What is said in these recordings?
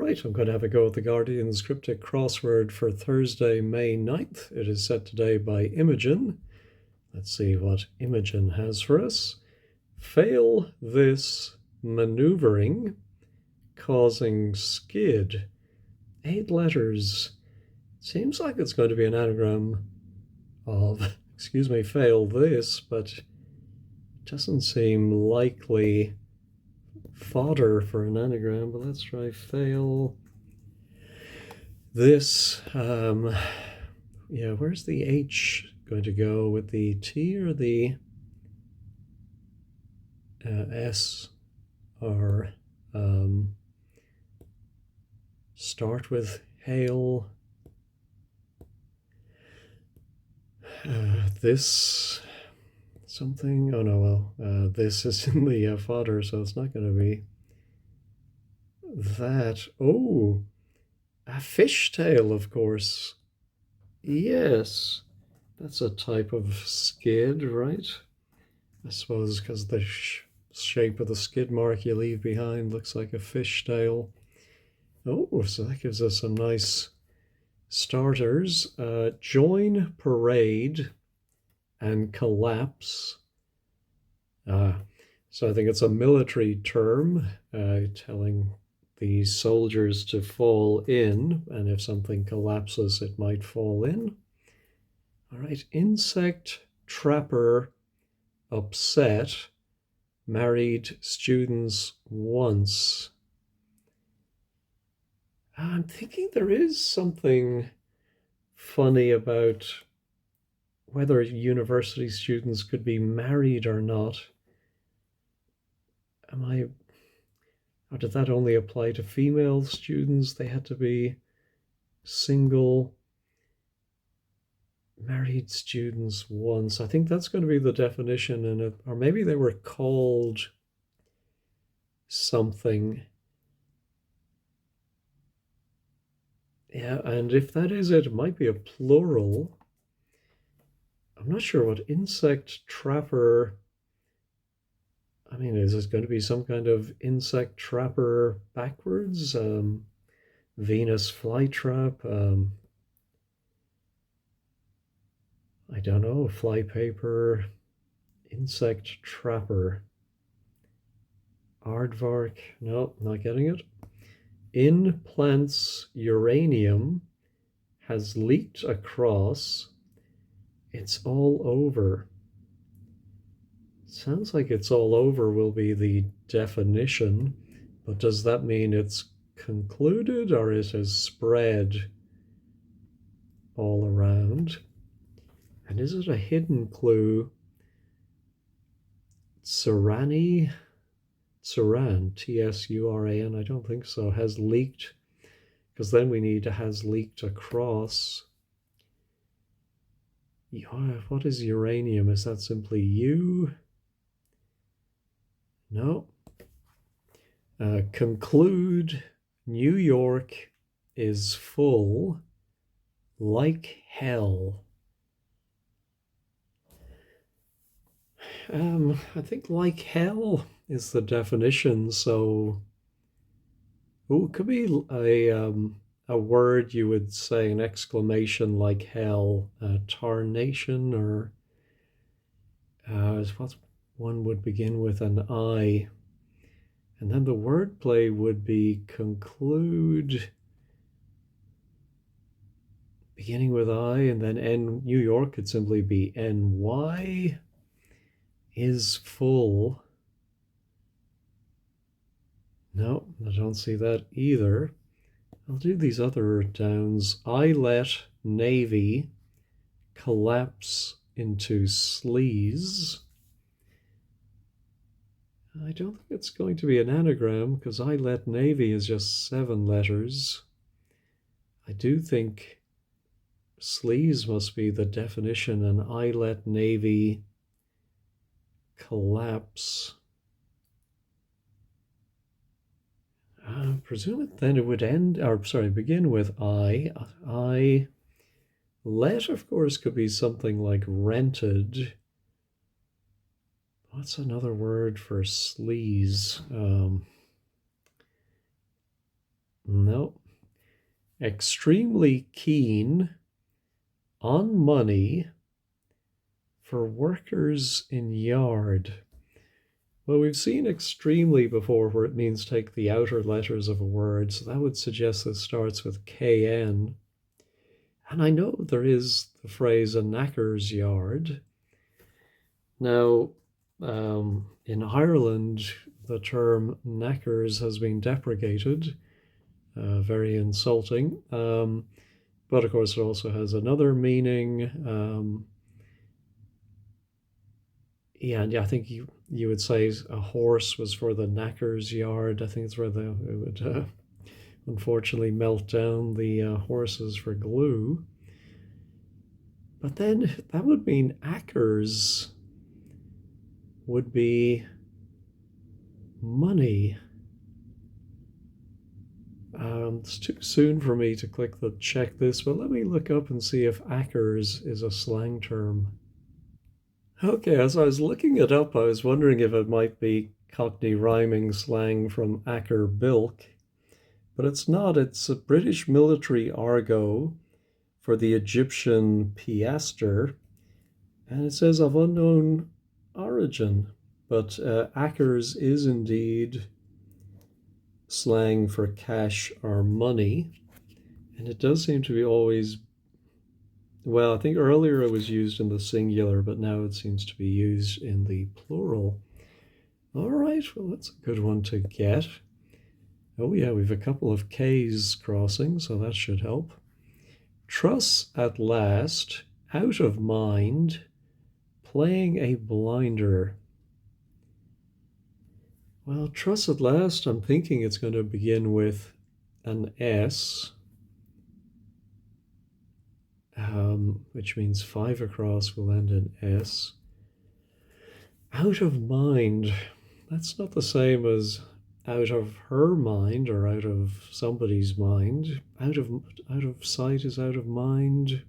right, I'm going to have a go at the Guardian's Cryptic Crossword for Thursday, May 9th. It is set today by Imogen. Let's see what Imogen has for us. Fail this maneuvering, causing skid. 8 letters. Seems like it's going to be an anagram of, fail this, but it doesn't seem likely fodder for an anagram, but let's try fail this. Yeah, where's the H going to go, with the T or the S? Or start with hail. This something. Oh no, well, this is in the fodder, so it's not going to be that. Oh, a fishtail, of course. Yes, that's a type of skid, right? I suppose because the shape of the skid mark you leave behind looks like a fishtail. Oh, so that gives us some nice starters. Join parade and collapse. So I think it's a military term telling the soldiers to fall in, and if something collapses, it might fall in. All right, insect trapper upset, married students once. I'm thinking there is something funny about whether university students could be married or not. Or did that only apply to female students? They had to be single, married students once. I think that's going to be the definition in it. Or maybe they were called something. Yeah, and if that is it, it might be a plural. I'm not sure what insect trapper. I mean, is this going to be some kind of insect trapper backwards? Venus flytrap? I don't know. Flypaper, insect trapper. Aardvark? No, not getting it. In plants, uranium has leaked across. It's all over. Sounds like it's all over will be the definition, but does that mean it's concluded or it has spread all around? And is it a hidden clue? Tsuran, Tsuran, I don't think so, has leaked, because then we need to has leaked across. What is uranium? Is that simply U? No. Conclude, New York is full like hell. I think like hell is the definition, so it could be a word you would say, an exclamation like hell, tarnation, or what one would begin with an I. And then the wordplay would be conclude, beginning with I, and then N. New York could simply be NY, is full. No, I don't see that either. I'll do these other downs. I let Navy collapse into sleaze. I don't think it's going to be an anagram, because I let Navy is just 7 letters. I do think sleaze must be the definition, and I let Navy collapse. Presume it then it would begin with I. I let, of course, could be something like rented. What's another word for sleaze? No, extremely keen on money for workers in yard. Well, we've seen extremely before where it means take the outer letters of a word, so that would suggest this starts with KN. And I know there is the phrase a knacker's yard. Now, in Ireland, the term knackers has been deprecated, very insulting. But of course, it also has another meaning. And yeah, I think you would say a horse was for the knacker's yard. I think it's where it would unfortunately melt down the horses for glue. But then that would mean acres would be money. It's too soon for me to click the check this, but let me look up and see if acres is a slang term. Okay, as I was looking it up, I was wondering if it might be Cockney rhyming slang from acker bilk, but it's not. It's a British military argot for the Egyptian piaster, and it says of unknown origin, but acres is indeed slang for cash or money, and it does seem to be always, well, I think earlier it was used in the singular, but now it seems to be used in the plural. All right, well, that's a good one to get. Oh yeah, we've a couple of K's crossing, so that should help. Truss at last, out of mind, playing a blinder. Well, truss at last, I'm thinking it's going to begin with an S, which means 5 across will end in S. Out of mind, that's not the same as out of her mind or out of somebody's mind. Out of sight is out of mind.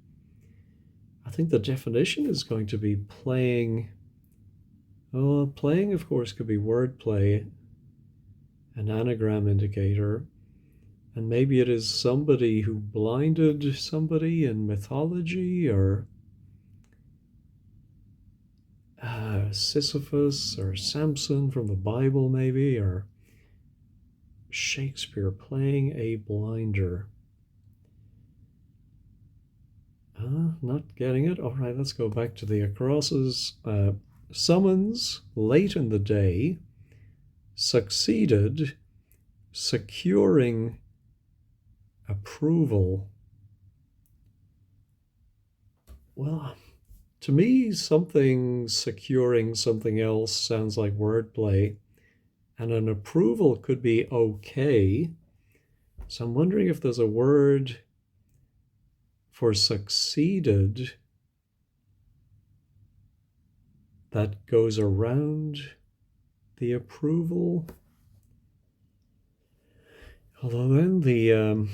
I think the definition is going to be playing. Oh, playing, of course, could be wordplay, an anagram indicator, and maybe it is somebody who blinded somebody in mythology, or Sisyphus or Samson from the Bible, maybe, or Shakespeare playing a blinder. Not getting it. All right, let's go back to the acrosses. Summons late in the day, succeeded, securing approval. Well, to me, something securing something else sounds like wordplay, and an approval could be okay. So I'm wondering if there's a word for succeeded that goes around the approval. Although then the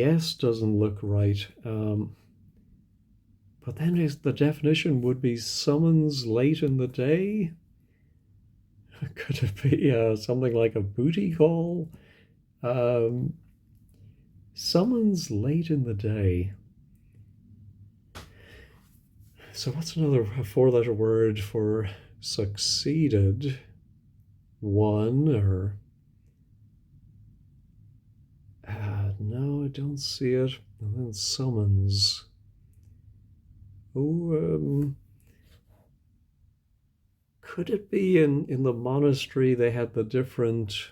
S doesn't look right. But then the definition would be summons late in the day. Could it be something like a booty call? Summons late in the day. So what's another 4-letter word for succeeded? One or... no, I don't see it. And then summons. Oh, could it be in the monastery they had the different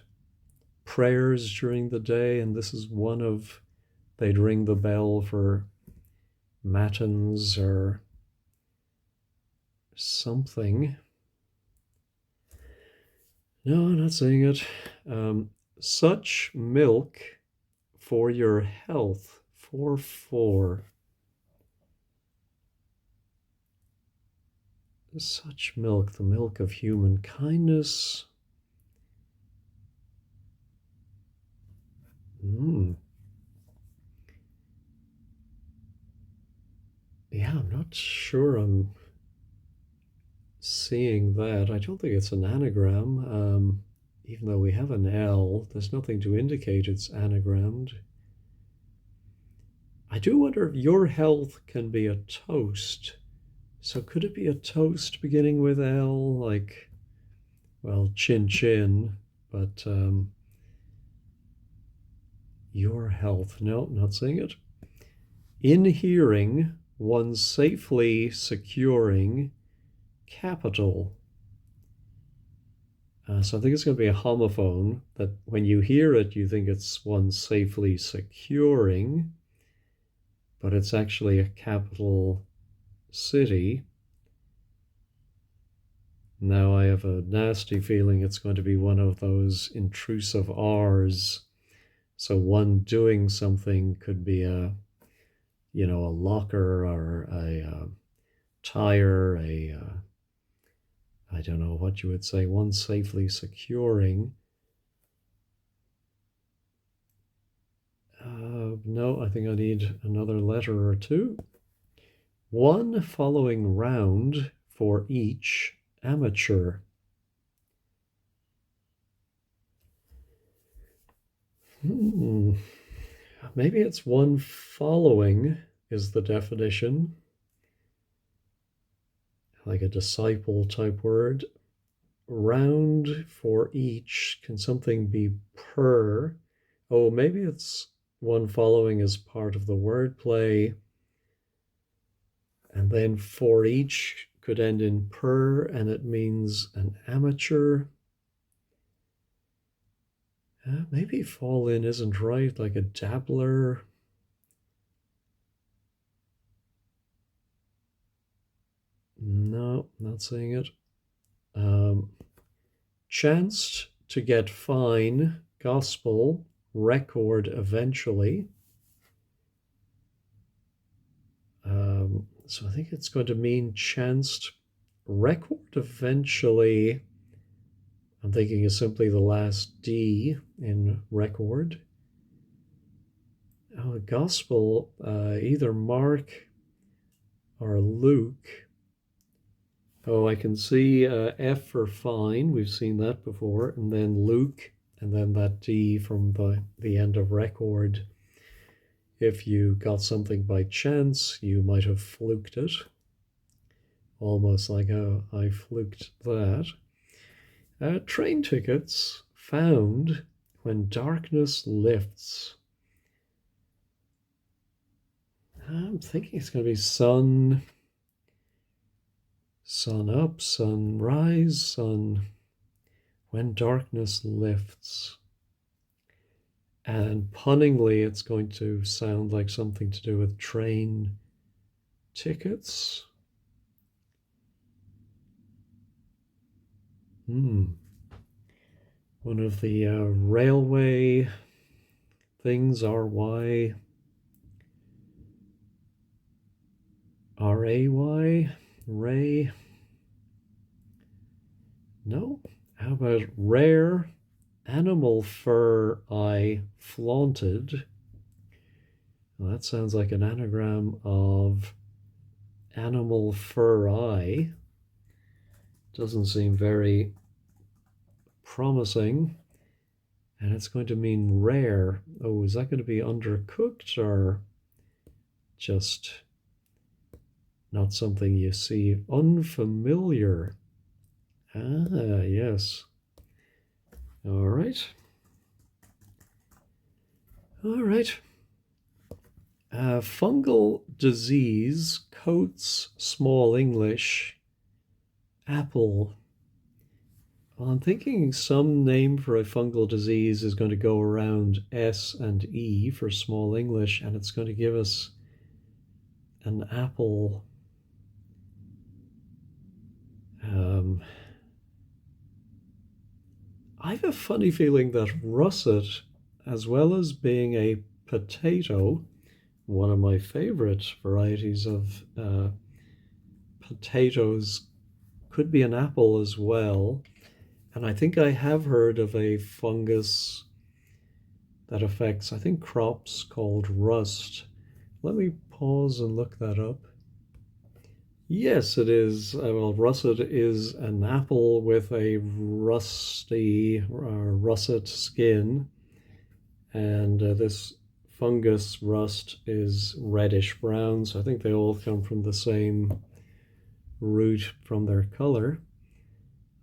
prayers during the day, and this is one of, they'd ring the bell for matins or something. No, I'm not seeing it. Such milk for your health, 4-4. Such milk, the milk of human kindness. Yeah, I'm not sure I'm seeing that. I don't think it's an anagram. even though we have an L, there's nothing to indicate it's anagrammed. I do wonder if your health can be a toast. So could it be a toast beginning with L, like, well, chin chin, but your health, no, not seeing it. In hearing, one safely securing capital. So I think it's going to be a homophone, that when you hear it, you think it's one safely securing, but it's actually a capital city. Now I have a nasty feeling it's going to be one of those intrusive R's. So one doing something could be a locker or a tire, I don't know what you would say, one safely securing. No, I think I need another letter or two. One following round for each amateur. Maybe it's one following is the definition, like a disciple type word. Round for each, can something be per? Oh, maybe it's one following as part of the wordplay. And then for each could end in per, and it means an amateur. Maybe fall in isn't right, like a dabbler. No, not seeing it. Chanced to get fine, gospel, record eventually. So I think it's going to mean chanced record eventually. I'm thinking is simply the last D in record. Oh, gospel, either Mark or Luke. Oh, I can see F for fine. We've seen that before. And then Luke, and then that D from the end of record. If you got something by chance, you might have fluked it. Almost like, oh, I fluked that. Train tickets found when darkness lifts. I'm thinking it's going to be sun up, sunrise, sun, when darkness lifts. And punningly, it's going to sound like something to do with train tickets. One of the railway things, R-Y, R-A-Y, ray. No, how about rare animal fur I flaunted? Well, that sounds like an anagram of animal fur eye. Doesn't seem very promising. And it's going to mean rare. Oh, is that going to be undercooked or just not something you see? Unfamiliar. Ah, yes. All right. All right. Fungal disease coats small English apple. Well, I'm thinking some name for a fungal disease is going to go around S and E for small English, and it's going to give us an apple. I have a funny feeling that russet, as well as being a potato, one of my favorite varieties of potatoes, could be an apple as well. And I think I have heard of a fungus that affects, I think, crops called rust. Let me pause and look that up. Yes, it is. Well, russet is an apple with a rusty, russet skin, and this fungus rust is reddish brown. So I think they all come from the same root from their color.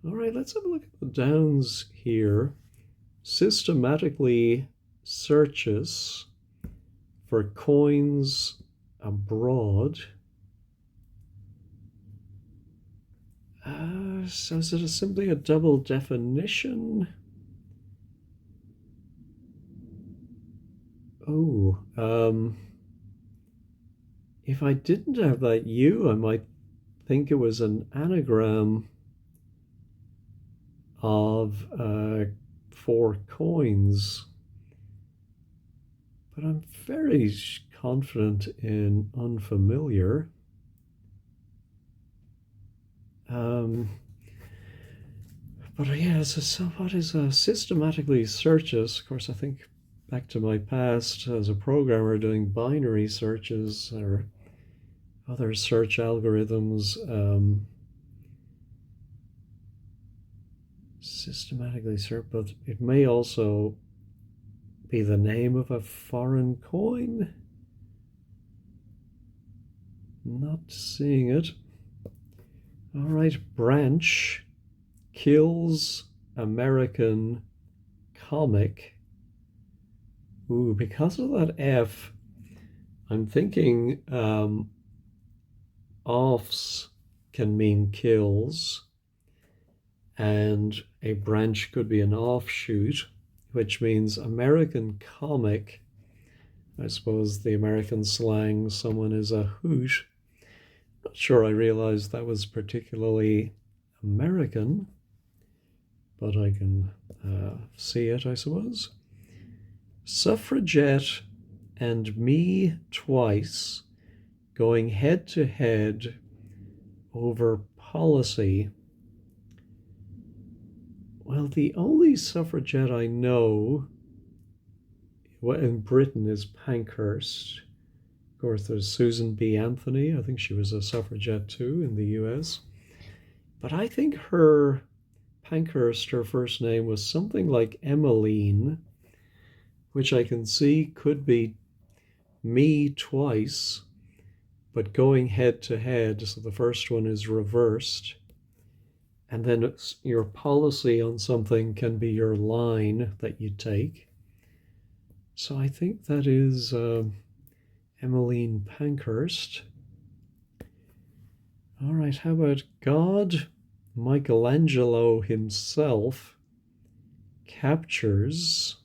All right, let's have a look at the downs here. Systematically searches for coins abroad. So is it simply a double definition? Oh, if I didn't have that U, I might think it was an anagram of 4 coins. But I'm very confident in unfamiliar. But yeah, so what is systematically searches? Of course, I think back to my past as a programmer doing binary searches or other search algorithms. Systematically search, but it may also be the name of a foreign coin. Not seeing it. All right, branch kills American comic. Ooh, because of that F, I'm thinking offs can mean kills, and a branch could be an offshoot, which means American comic. I suppose the American slang, someone is a hoot. Not sure I realized that was particularly American, but I can see it, I suppose. Suffragette and me twice going head to head over policy. Well, the only suffragette I know in Britain is Pankhurst. Of course, there's Susan B. Anthony. I think she was a suffragette too in the US. But I think Pankhurst, her first name was something like Emmeline, which I can see could be me twice, but going head to head. So the first one is reversed. And then your policy on something can be your line that you take. So I think that is Emmeline Pankhurst. All right, how about God? Michelangelo himself captures.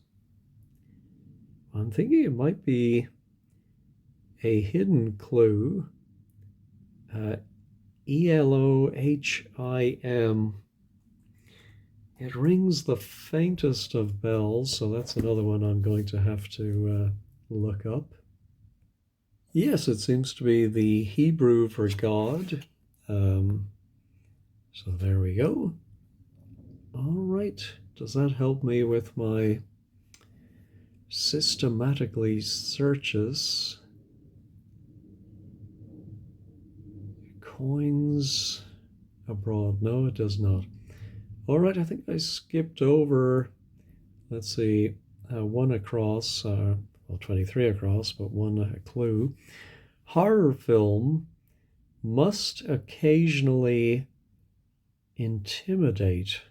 I'm thinking it might be a hidden clue. Elohim. It rings the faintest of bells, so that's another one I'm going to have to look up. Yes, it seems to be the Hebrew for God. So there we go. All right. Does that help me with my systematically searches? Coins abroad. No, it does not. All right, I think I skipped over, let's see, one across, well, 23 across, but one clue. Horror film must occasionally intimidate.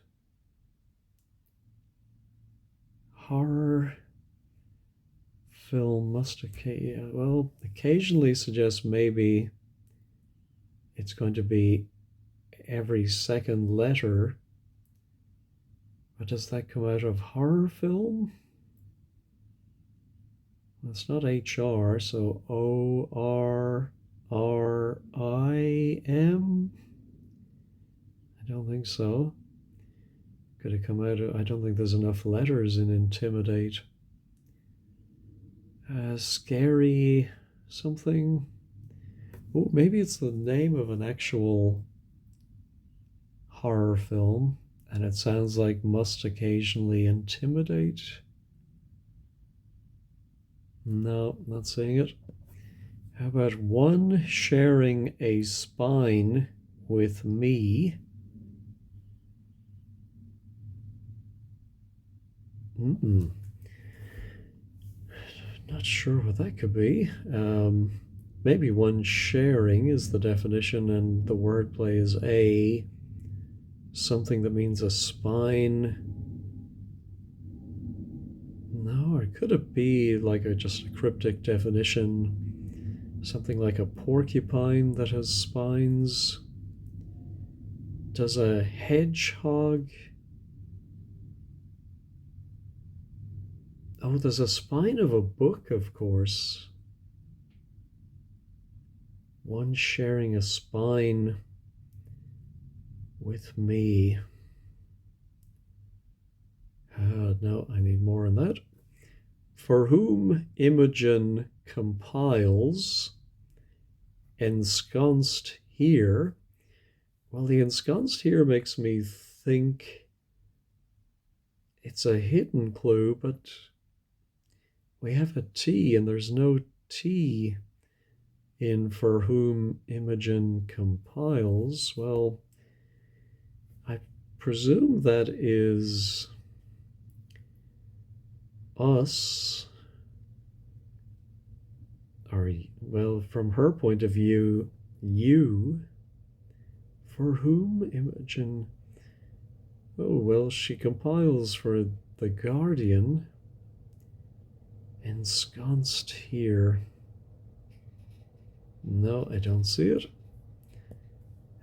Horror film must occasionally suggests maybe it's going to be every second letter. But does that come out of horror film? It's not HR, so ORRIM? I don't think so. Could it come out of, I don't think there's enough letters in intimidate. Scary something. Oh, maybe it's the name of an actual horror film, and it sounds like must occasionally intimidate. No, not seeing it. How about one sharing a spine with me? Not sure what that could be. Maybe one sharing is the definition, and the wordplay is a something that means a spine. No, or could it be like just a cryptic definition? Something like a porcupine that has spines? Does a hedgehog? Oh, there's a spine of a book, of course. One sharing a spine with me. No, I need more on that. For whom Imogen compiles, ensconced here. Well, the ensconced here makes me think it's a hidden clue, but we have a T and there's no T in for whom Imogen compiles. Well, I presume that is us. Or, well, from her point of view, you. For whom Imogen? Oh, well, she compiles for the Guardian. Ensconced here. No, I don't see it.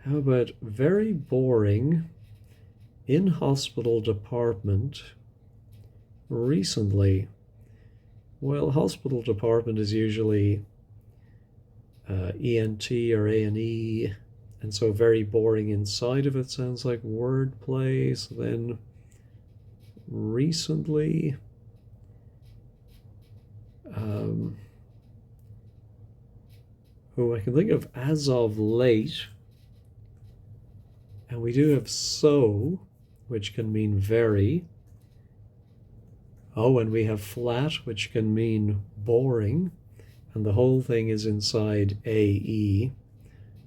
How about very boring in hospital department recently? Well, hospital department is usually ENT or A&E, and so very boring inside of it sounds like wordplay. So then recently, who I can think of as of late, and we do have so, which can mean very. Oh, and we have flat, which can mean boring, and the whole thing is inside AE,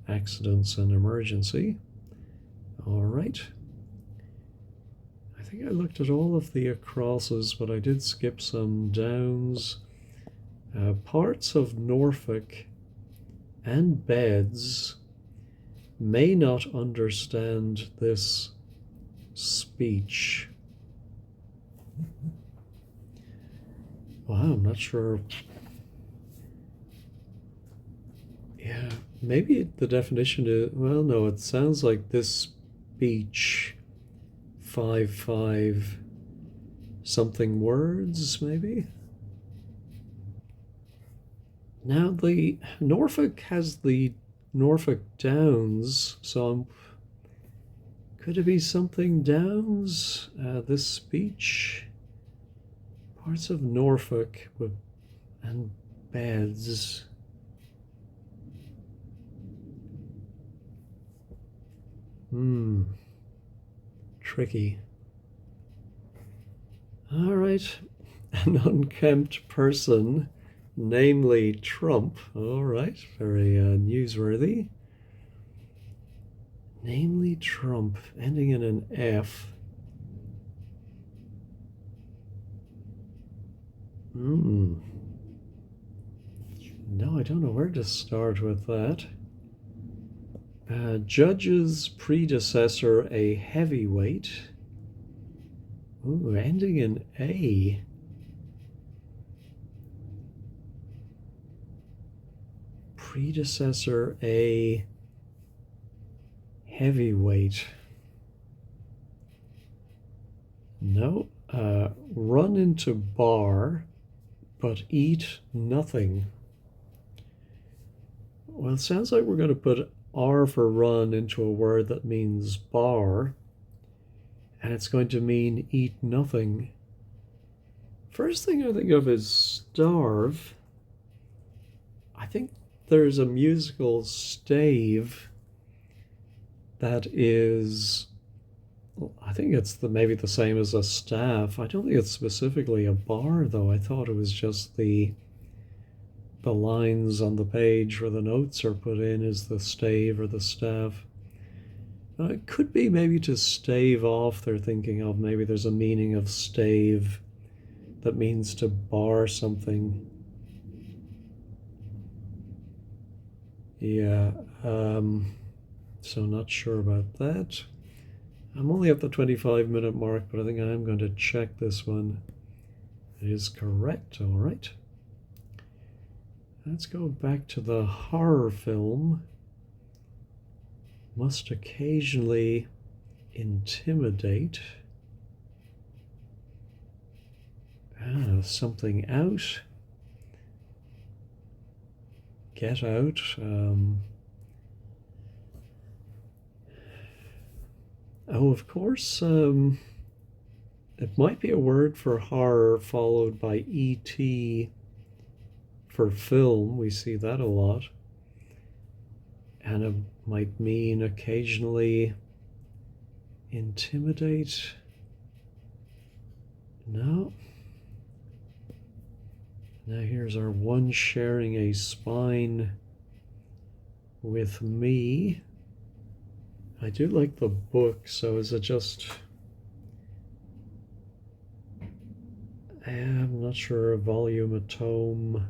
accidents and emergency. All right. I think I looked at all of the acrosses, but I did skip some downs. Parts of Norfolk and beds may not understand this speech. Wow, I'm not sure. Yeah, maybe the definition is, well, no, it sounds like this speech, 5 something words, maybe? Now, the Norfolk has the Norfolk Downs, so could it be something Downs? This speech, parts of Norfolk and beds. Tricky. All right, an unkempt person, namely Trump. All right, very newsworthy. Namely Trump, ending in an F. No, I don't know where to start with that. Judge's predecessor, a heavyweight. Ooh, ending in A. Predecessor, a heavyweight. No. Run into bar, but eat nothing. Well, it sounds like we're going to put R for run into a word that means bar, and it's going to mean eat nothing. First thing I think of is starve. I think there's a musical stave that is, I think it's maybe the same as a staff. I don't think it's specifically a bar, though. I thought it was just the the lines on the page where the notes are put in is the stave or the staff. It could be maybe to stave off, they're thinking of. Maybe there's a meaning of stave that means to bar something. Yeah, so not sure about that. I'm only at the 25-minute mark, but I think I am going to check this one. It is correct, all right. Let's go back to the horror film. Must occasionally intimidate. Something out. Get out. Oh, of course, it might be a word for horror followed by ET for film. We see that a lot. And it might mean occasionally intimidate. No. Now here's our one sharing a spine with me. I do like the book, so is it just... I'm not sure, a volume, a tome.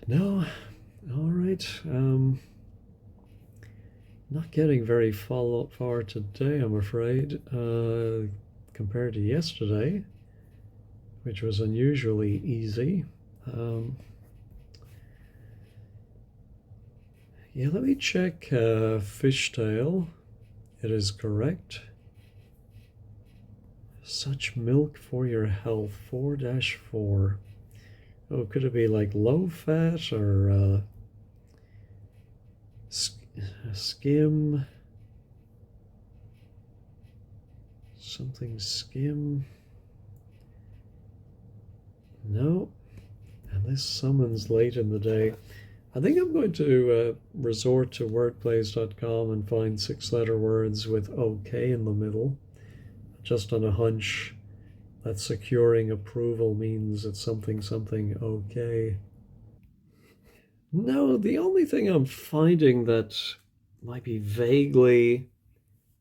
No, all right. Not getting very far today, I'm afraid, compared to yesterday, which was unusually easy. Yeah, let me check fishtail. It is correct. Such milk for your health, 4-4. Oh, could it be like low fat or skim? Something skim? No. And this summons late in the day. I think I'm going to resort to wordplays.com and find 6-letter words with OK in the middle, just on a hunch that securing approval means it's something OK. No, the only thing I'm finding that might be vaguely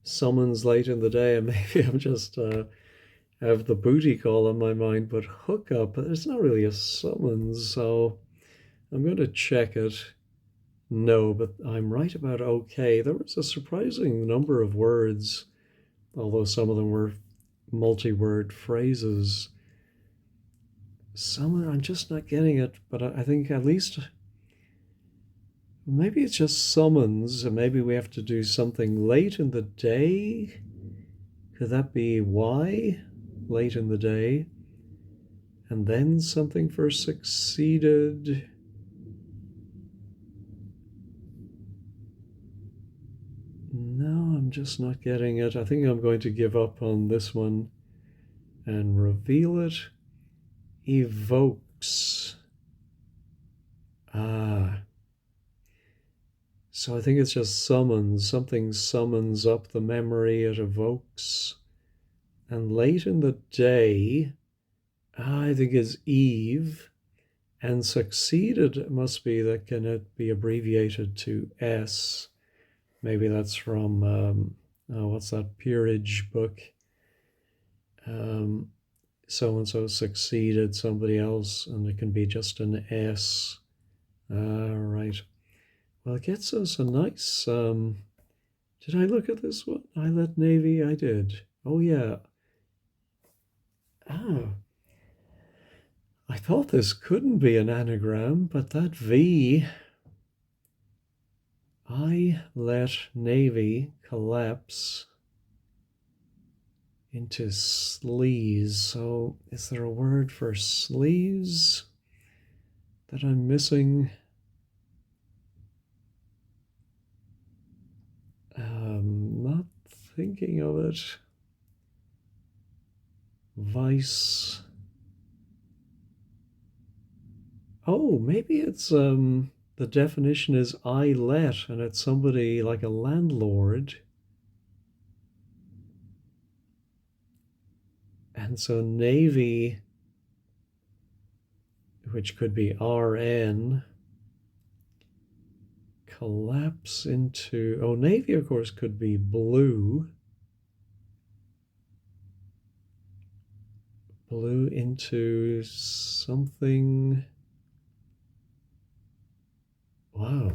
summons late in the day, and maybe I'm just have the booty call on my mind, but hookup, there's not really a summons, so I'm going to check it. No, but I'm right about OK. There was a surprising number of words, although some of them were multi-word phrases. Some, I'm just not getting it, but I think at least maybe it's just summons, and maybe we have to do something late in the day. Could that be why? Late in the day. And then something for succeeded. No, I'm just not getting it. I think I'm going to give up on this one and reveal it. Evokes. So I think it's just summons. Something summons up the memory, it evokes. And late in the day, I think is Eve. And succeeded must be that, can it be abbreviated to S? Maybe that's from, what's that peerage book? So-and-so succeeded somebody else, and it can be just an S. Right. Well, it gets us a nice, did I look at this one? Eyelet Navy? I did. Oh, yeah. I thought this couldn't be an anagram, but that V, Eyelet Navy, collapse into sleaze. So is there a word for sleaze that I'm missing? Not thinking of it. Vice. Oh, maybe it's the definition is I let, and it's somebody like a landlord. And so Navy which could be RN, collapse into, oh, navy, of course, could be blue. Blue into something. Wow.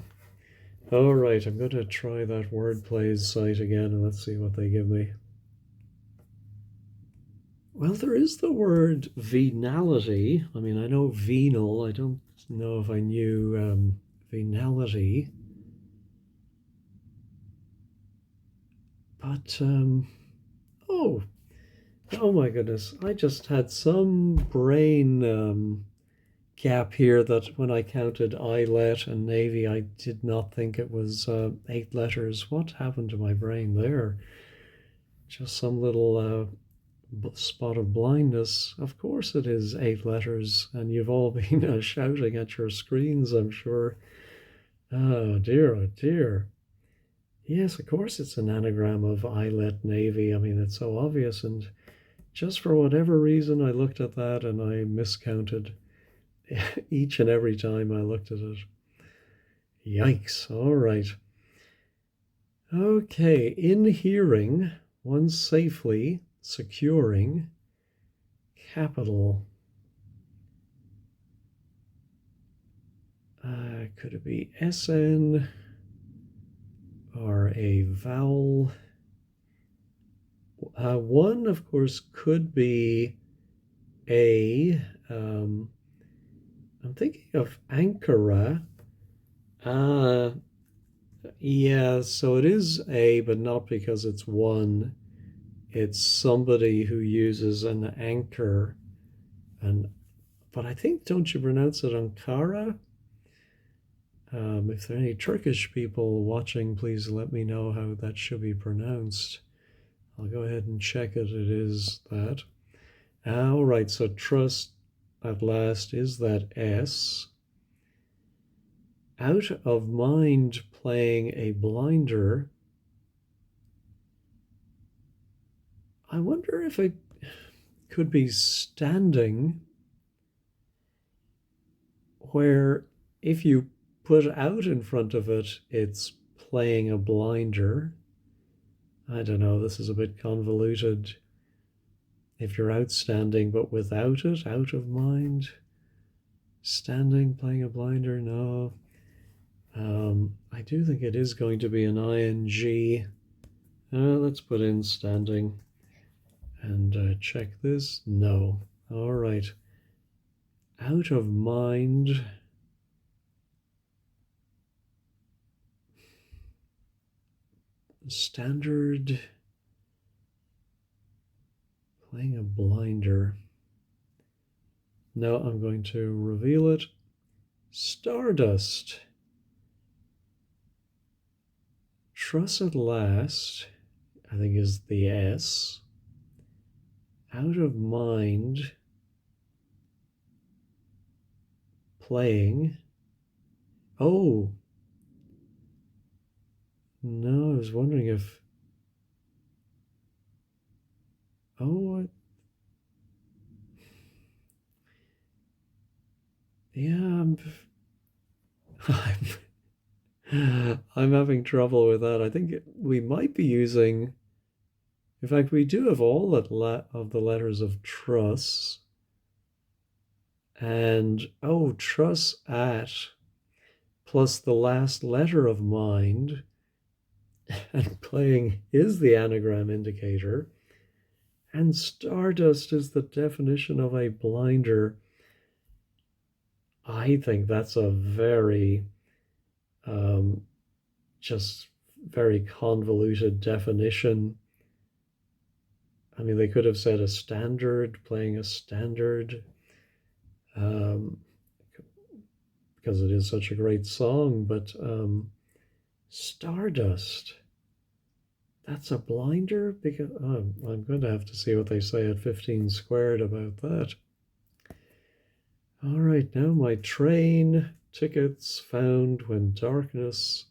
All right, I'm going to try that wordplays site again and let's see what they give me. Well, there is the word venality. I mean, I know venal. I don't know if I knew venality. But, oh my goodness. I just had some brain gap here that when I counted eyelet and navy, I did not think it was 8 letters. What happened to my brain there? Just some little spot of blindness. Of course it is 8 letters, and you've all been shouting at your screens, I'm sure. Oh dear, oh dear. Yes, of course it's an anagram of eyelet navy. I mean, it's so obvious, and just for whatever reason, I looked at that and I miscounted each and every time I looked at it. Yikes. All right. Okay, in hearing, one safely securing capital. Could it be SN or a vowel? One, of course, could be a. I'm thinking of Ankara. Yeah, so it is a, but not because it's one. It's somebody who uses an anchor, and but I think, don't you pronounce it Ankara? If there are any Turkish people watching, please let me know how that should be pronounced. I'll go ahead and check it. It is that. All right, so trust at last is that S. Out of mind playing a blinder. I wonder if it could be standing, where if you put out in front of it, it's playing a blinder. I don't know, this is a bit convoluted. If you're outstanding but without it, out of mind. Standing, playing a blinder, no. I do think it is going to be an ing. Let's put in standing and check this. No. All right. Out of mind. Standard. Playing a blinder. No, I'm going to reveal it. Stardust. Trust at last, I think, is the S. Out of mind. Playing. Oh. No, I was wondering if. Oh. Yeah, I'm having trouble with that. I think we might be using. In fact, we do have all of the letters of truss. And, oh, truss at, plus the last letter of mind, and playing is the anagram indicator, and stardust is the definition of a blinder. I think that's a very, just very convoluted definition. I mean, they could have said a standard, playing a standard, because it is such a great song, but Stardust, that's a blinder? Because I'm going to have to see what they say at 15 squared about that. All right, now my train tickets found when darkness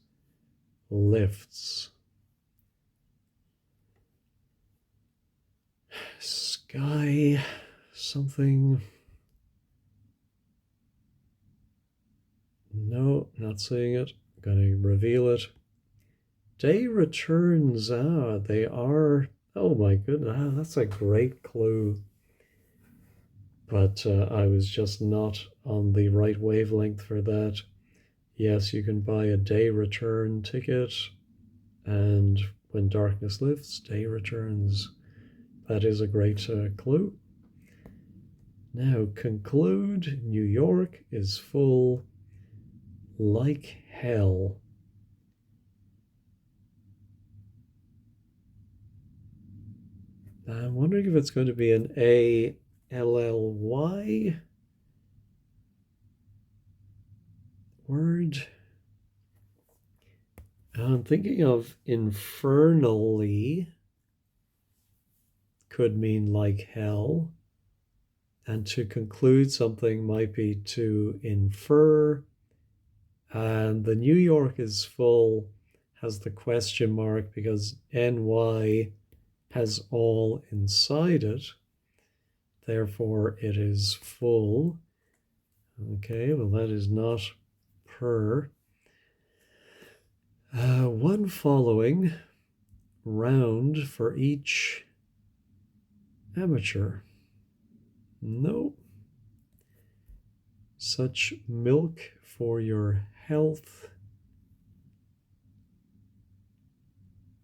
lifts. Sky, something. No, not seeing it. Going to reveal it. Day returns. Ah, they are. Oh my goodness, that's a great clue. But I was just not on the right wavelength for that. Yes, you can buy a day return ticket, and when darkness lifts, day returns. That is a great clue. Now, conclude. New York is full like hell. I'm wondering if it's going to be an A-L-L-Y word. I'm thinking of infernally could mean like hell. And to conclude something might be to infer. And the New York is full has the question mark because NY has all inside it. Therefore, it is full. Okay, well, that is not per. One following round for each amateur. No. Such milk for your health.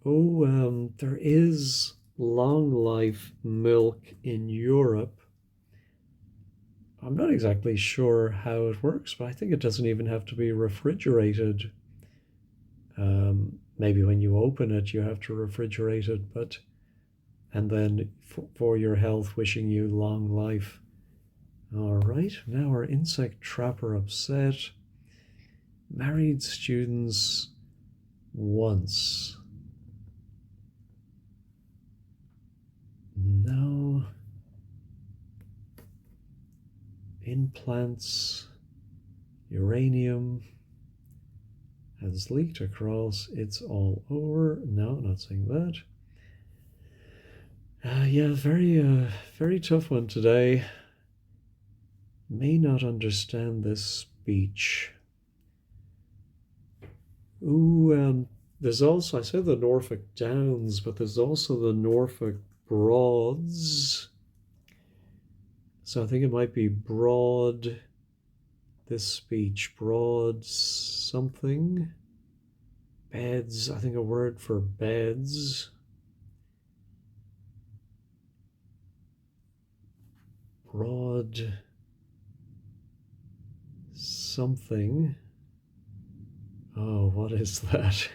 Oh, there is long life milk in Europe. I'm not exactly sure how it works, but I think it doesn't even have to be refrigerated. Maybe when you open it, you have to refrigerate it, but and then for your health, wishing you long life. All right, now our insect trapper upset. Married students once. No. Implants. Uranium has leaked across. It's all over. No, not saying that. Yeah, very tough one today. May not understand this speech. Ooh, there's also, I said the Norfolk Downs, but there's also the Norfolk Broads. So I think it might be broad, this speech, broad something. Beds, I think a word for beds. Broad something. Oh, what is that?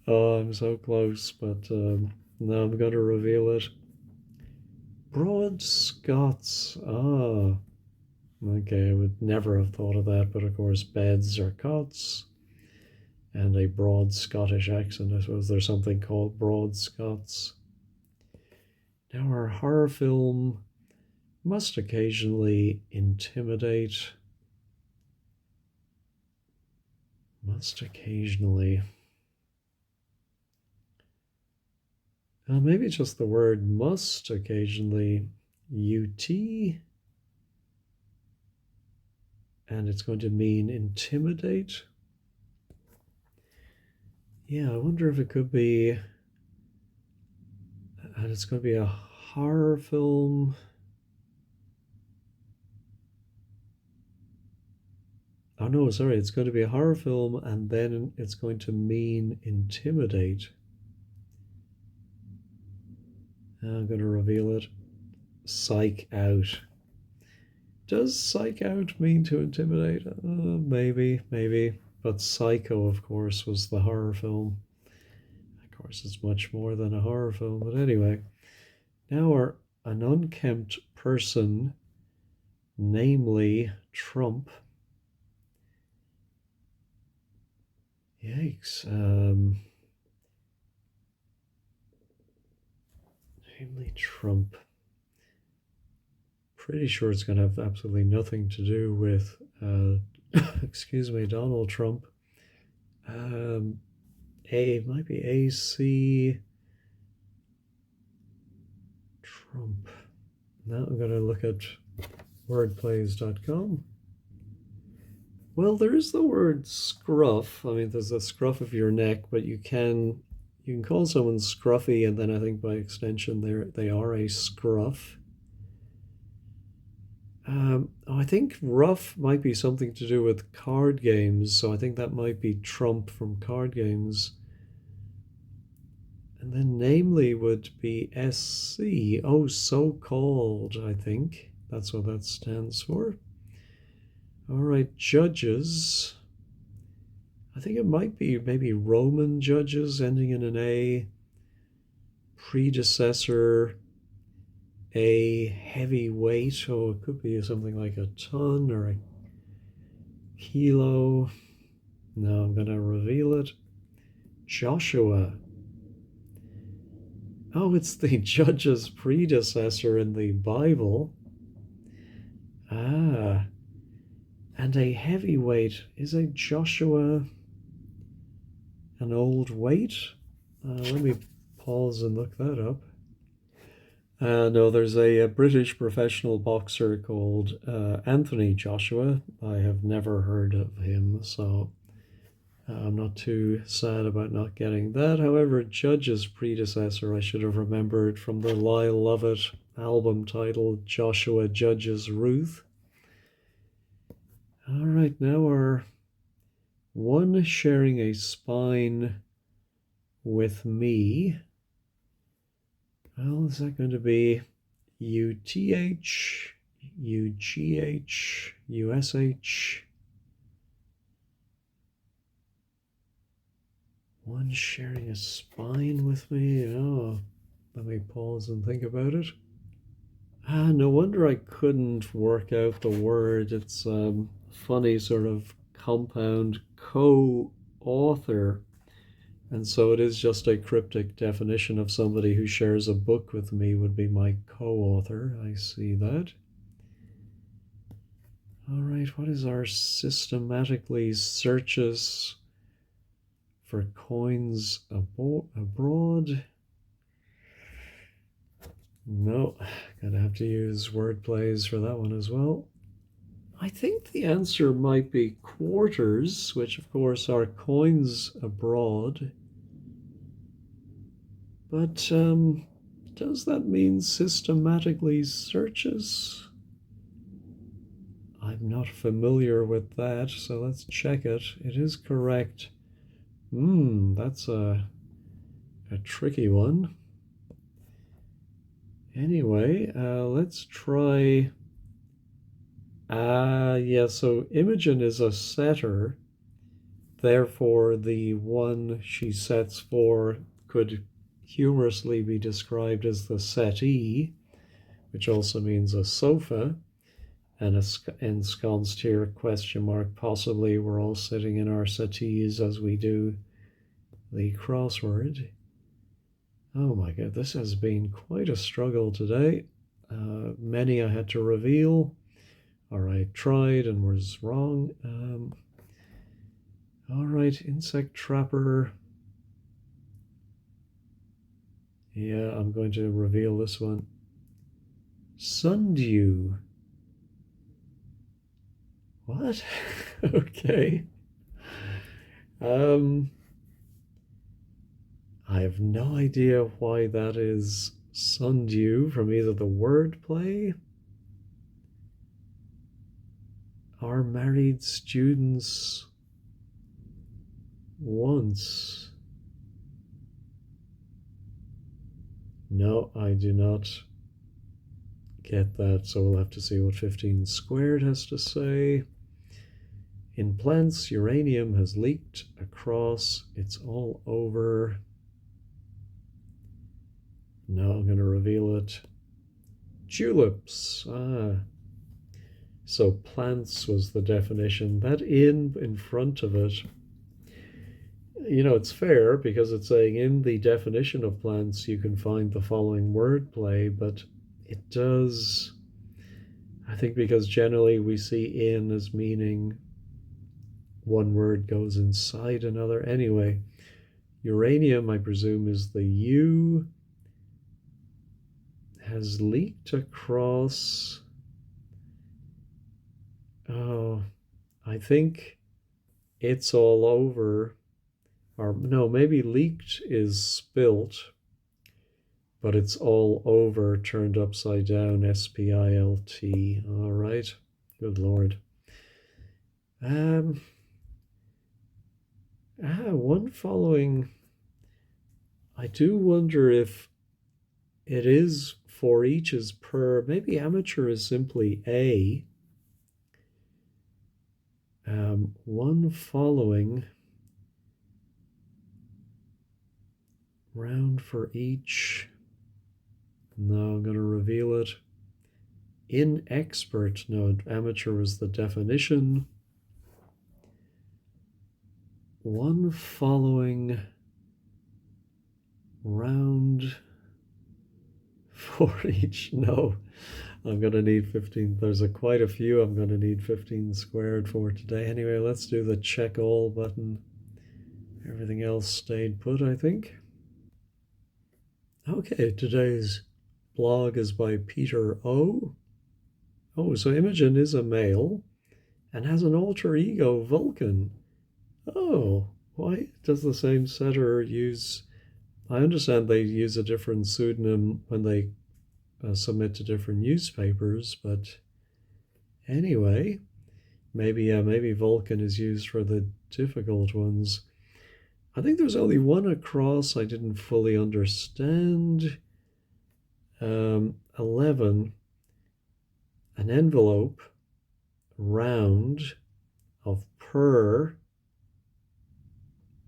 Oh, I'm so close, but now I'm going to reveal it. Broad Scots. Ah, okay, I would never have thought of that, but of course, beds are cots, and a broad Scottish accent. I suppose there's something called Broad Scots. Now, our horror film must occasionally intimidate. Must occasionally. Maybe just the word must occasionally. UT. And it's going to mean intimidate. Yeah, I wonder if it could be. And it's going to be a horror film. Oh no, sorry, it's going to be a horror film and then it's going to mean intimidate. I'm going to reveal it. Psych out. Does psych out mean to intimidate? Maybe. But Psycho, of course, was the horror film. Of course, it's much more than a horror film. But anyway, now an unkempt person, namely Trump. Yikes. Namely Trump. Pretty sure it's going to have absolutely nothing to do with, excuse me, Donald Trump. It might be AC Trump. Now I'm going to look at wordplays.com. Well, there is the word scruff. I mean, there's the scruff of your neck, but you can call someone scruffy, and then I think by extension they are a scruff. I think rough might be something to do with card games, so I think that might be Trump from card games. And then namely would be SC. Oh, so called, I think. That's what that stands for. All right, judges. I think it might be maybe Roman judges ending in an A. Predecessor, a heavyweight. Oh, it could be something like a ton or a kilo. No, I'm going to reveal it. Joshua. Oh, it's the judge's predecessor in the Bible. Ah, and a heavyweight. Is a Joshua an old weight? Let me pause and look that up. No, there's a British professional boxer called Anthony Joshua. I have never heard of him, so I'm not too sad about not getting that. However, Judge's predecessor, I should have remembered from the Lyle Lovett album title, Joshua Judge's Ruth. All right, now our one sharing a spine with me. Well, is that going to be UTH, UGH, USH? One sharing a spine with me? Oh, let me pause and think about it. No wonder I couldn't work out the word. It's funny sort of compound co-author. And so it is just a cryptic definition of somebody who shares a book with me would be my co-author. I see that. All right, what is our systematically searches for coins abroad? No, gonna have to use word plays for that one as well. I think the answer might be quarters, which of course are coins abroad. But does that mean systematically searches? I'm not familiar with that, so let's check it. It is correct. That's a tricky one. Anyway, let's try. Yeah, so Imogen is a setter. Therefore, the one she sets for could humorously be described as the settee, which also means a sofa, and ensconced here, question mark, possibly we're all sitting in our settees as we do the crossword. Oh my god, this has been quite a struggle today. Many I had to reveal, or I tried and was wrong. All right, insect trapper. Yeah, I'm going to reveal this one. Sundew. What? Okay. I have no idea why that is sundew from either the wordplay. Are married students once? No, I do not get that, so we'll have to see what 15 squared has to say. In plants, uranium has leaked across. It's all over. Now I'm going to reveal it. Tulips. So plants was the definition. That in front of it, it's fair because it's saying in the definition of plants you can find the following wordplay, but it does, I think, because generally we see in as meaning one word goes inside another. Anyway, uranium, I presume, is the U, has leaked across. Oh, I think it's all over, or no, maybe leaked is spilt, but it's all over, turned upside down, SPILT. All right. Good Lord. Um, one following. I do wonder if it is for each is per. Maybe amateur is simply A. One following round for each. No, I'm going to reveal it. Inexpert. No, amateur was the definition. One following round for each. No, I'm going to need 15. There's quite a few I'm going to need 15 squared for today. Anyway, let's do the check all button. Everything else stayed put, I think. Okay, today's blog is by Peter O. Oh, so Imogen is a male and has an alter ego, Vulcan. Oh, why does the same setter use... I understand they use a different pseudonym when they submit to different newspapers, but anyway, maybe Vulcan is used for the difficult ones. I think there's only one across I didn't fully understand. 11, an envelope, round, of per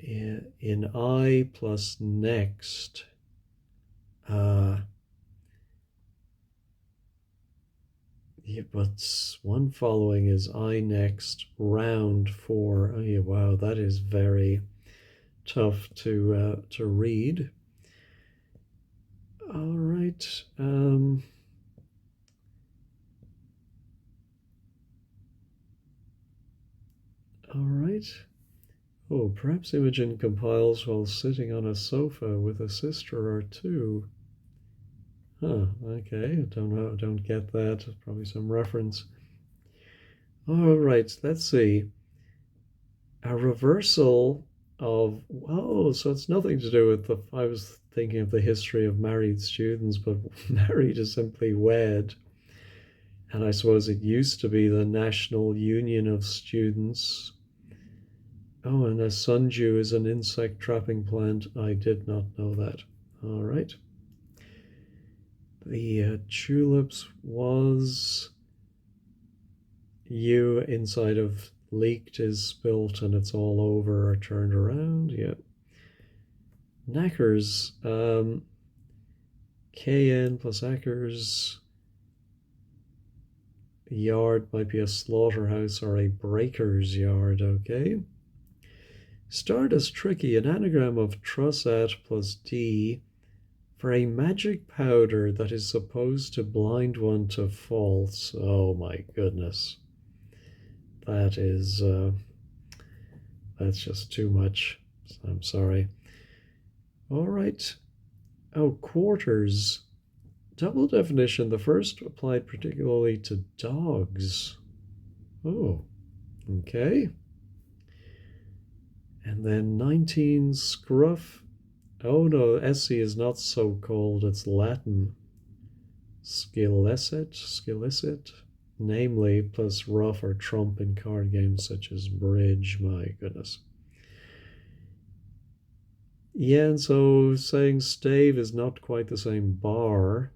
in I plus next. Yeah, but one following is I next, round for. Oh yeah, wow, that is very tough to read. All right. All right. Oh, perhaps Imogen compiles while sitting on a sofa with a sister or two. Huh, okay, I don't know, don't get that. Probably some reference. All right, let's see. A reversal of, oh, so it's nothing to do with the, I was thinking of the history of married students, but married is simply wed. And I suppose it used to be the National Union of Students. Oh, and a sundew is an insect trapping plant. I did not know that. All right. The tulips was you inside of leaked is spilt and it's all over or turned around. Yeah. Knackers. KN plus Ackers. Yard might be a slaughterhouse or a breaker's yard. Okay. Stardust tricky, an anagram of trussat plus D for a magic powder that is supposed to blind one to false. Oh my goodness. That is, that's just too much. I'm sorry. All right. Oh, quarters. Double definition. The first applied particularly to dogs. Oh, okay. And then 19 scruff. Oh no, SC is not so cold, it's Latin. Skillicet, namely, plus rough or trump in card games such as bridge. My goodness. Yeah, and so saying stave is not quite the same bar,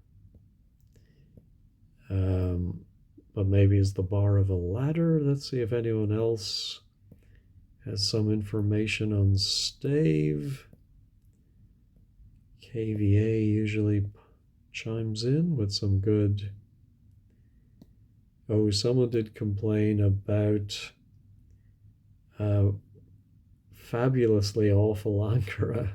but maybe is the bar of a ladder. Let's see if anyone else has some information on stave. KVA usually chimes in with some good. Oh, someone did complain about fabulously awful Ankara.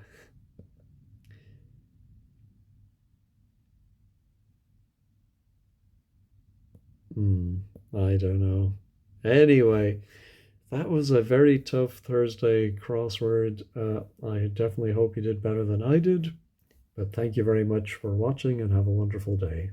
I don't know. Anyway, that was a very tough Thursday crossword. I definitely hope you did better than I did. But thank you very much for watching and have a wonderful day.